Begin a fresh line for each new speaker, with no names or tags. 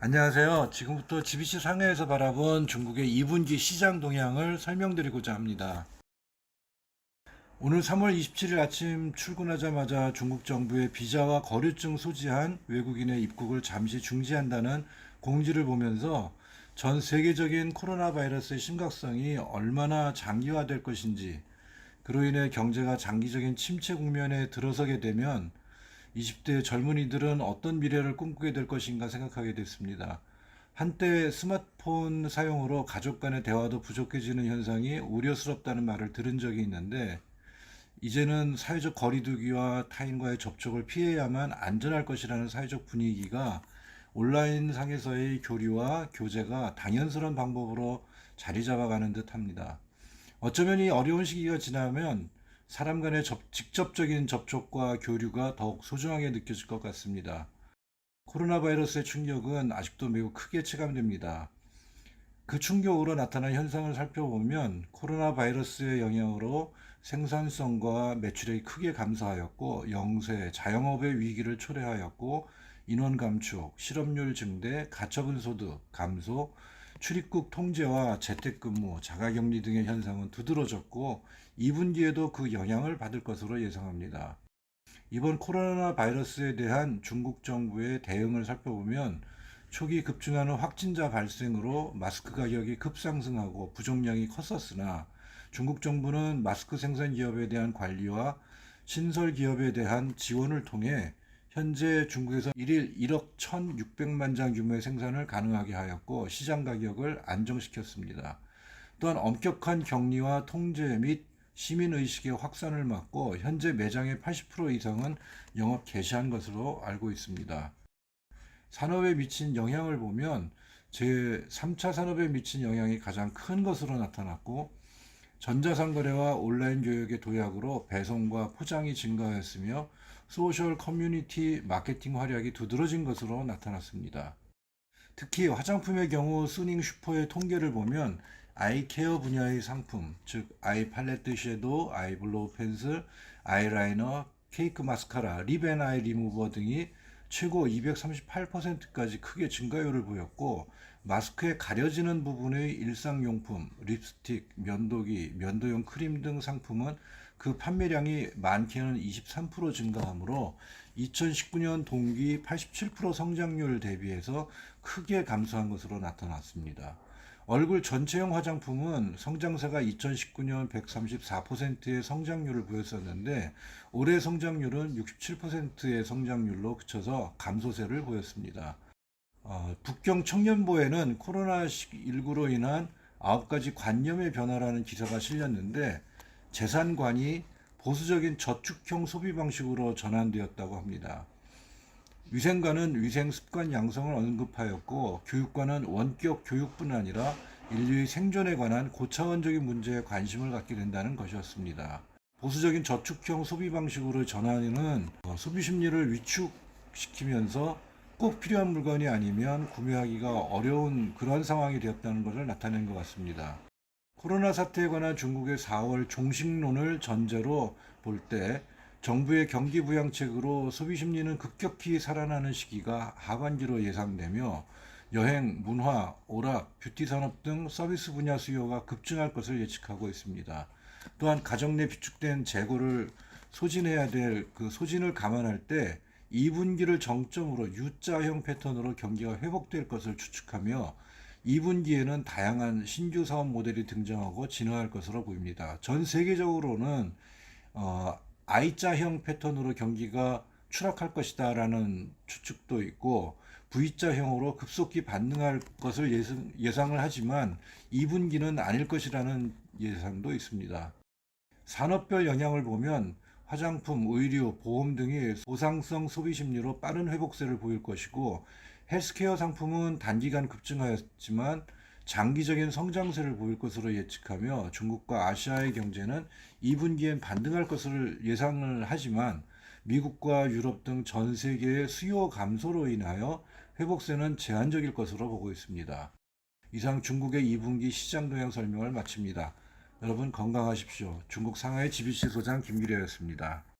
안녕하세요. 지금부터 GBC 상하이에서 바라본 중국의 2분기 시장 동향을 설명드리고자 합니다. 오늘 3월 27일 아침 출근하자마자 중국 정부의 비자와 거류증 소지한 외국인의 입국을 잠시 중지한다는 공지를 보면서 전 세계적인 코로나 바이러스의 심각성이 얼마나 장기화될 것인지, 그로 인해 경제가 장기적인 침체 국면에 들어서게 되면 20대 젊은이들은 어떤 미래를 꿈꾸게 될 것인가 생각하게 됐습니다. 한때 스마트폰 사용으로 가족 간의 대화도 부족해지는 현상이 우려스럽다는 말을 들은 적이 있는데, 이제는 사회적 거리두기와 타인과의 접촉을 피해야만 안전할 것이라는 사회적 분위기가 온라인 상에서의 교류와 교제가 당연스러운 방법으로 자리 잡아가는 듯 합니다. 어쩌면 이 어려운 시기가 지나면 사람 간의 직접적인 접촉과 교류가 더욱 소중하게 느껴질 것 같습니다. 코로나 바이러스의 충격은 아직도 매우 크게 체감됩니다. 그 충격으로 나타난 현상을 살펴보면 코로나 바이러스의 영향으로 생산성과 매출액이 크게 감소하였고, 영세, 자영업의 위기를 초래하였고, 인원 감축, 실업률 증대, 가처분 소득 감소, 출입국 통제와 재택근무, 자가격리 등의 현상은 두드러졌고, 2분기에도 그 영향을 받을 것으로 예상합니다. 이번 코로나 바이러스에 대한 중국 정부의 대응을 살펴보면, 초기 급증하는 확진자 발생으로 마스크 가격이 급상승하고 부족량이 컸었으나, 중국 정부는 마스크 생산 기업에 대한 관리와 신설 기업에 대한 지원을 통해 현재 중국에서 1일 1억 1,600만 장 규모의 생산을 가능하게 하였고, 시장 가격을 안정시켰습니다. 또한 엄격한 격리와 통제 및 시민의식의 확산을 막고 현재 매장의 80% 이상은 영업 개시한 것으로 알고 있습니다. 산업에 미친 영향을 보면 제3차 산업에 미친 영향이 가장 큰 것으로 나타났고, 전자상거래와 온라인 교육의 도약으로 배송과 포장이 증가하였으며, 소셜 커뮤니티 마케팅 활약이 두드러진 것으로 나타났습니다. 특히 화장품의 경우 수닝 슈퍼의 통계를 보면 아이케어 분야의 상품, 즉 아이 팔레트 섀도우, 아이 블로우 펜슬, 아이라이너, 케이크 마스카라, 립 앤 아이 리무버 등이 최고 238%까지 크게 증가율을 보였고, 마스크에 가려지는 부분의 일상용품, 립스틱, 면도기, 면도용 크림 등 상품은 그 판매량이 많게는 23% 증가하므로 2019년 동기 87% 성장률 대비해서 크게 감소한 것으로 나타났습니다. 얼굴 전체형 화장품은 성장세가 2019년 134%의 성장률을 보였었는데, 올해 성장률은 67%의 성장률로 그쳐서 감소세를 보였습니다. 북경 청년보에는 코로나19로 인한 9가지 관념의 변화라는 기사가 실렸는데, 재산관이 보수적인 저축형 소비 방식으로 전환되었다고 합니다. 위생관은 위생 습관 양성을 언급하였고, 교육관은 원격 교육뿐 아니라 인류의 생존에 관한 고차원적인 문제에 관심을 갖게 된다는 것이었습니다. 보수적인 저축형 소비 방식으로 전환은 소비 심리를 위축시키면서 꼭 필요한 물건이 아니면 구매하기가 어려운 그런 상황이 되었다는 것을 나타낸 것 같습니다. 코로나 사태에 관한 중국의 4월 종식론을 전제로 볼 때, 정부의 경기 부양책으로 소비 심리는 급격히 살아나는 시기가 하반기로 예상되며, 여행, 문화, 오락, 뷰티 산업 등 서비스 분야 수요가 급증할 것을 예측하고 있습니다. 또한 가정 내 비축된 재고를 소진해야 될 그 소진을 감안할 때 2분기를 정점으로 U자형 패턴으로 경기가 회복될 것을 추측하며, 2분기에는 다양한 신규 사업 모델이 등장하고 진화할 것으로 보입니다. 전 세계적으로는 I자형 패턴으로 경기가 추락할 것이다라는 추측도 있고, V자형으로 급속히 반등할 것을 예상을 하지만 2분기는 아닐 것이라는 예상도 있습니다. 산업별 영향을 보면 화장품, 의류, 보험 등이 보상성 소비 심리로 빠른 회복세를 보일 것이고, 헬스케어 상품은 단기간 급증하였지만 장기적인 성장세를 보일 것으로 예측하며, 중국과 아시아의 경제는 2분기엔 반등할 것을 예상을 하지만 미국과 유럽 등 전 세계의 수요 감소로 인하여 회복세는 제한적일 것으로 보고 있습니다. 이상 중국의 2분기 시장 동향 설명을 마칩니다. 여러분 건강하십시오. 중국 상하이 GBC 소장 김기래였습니다.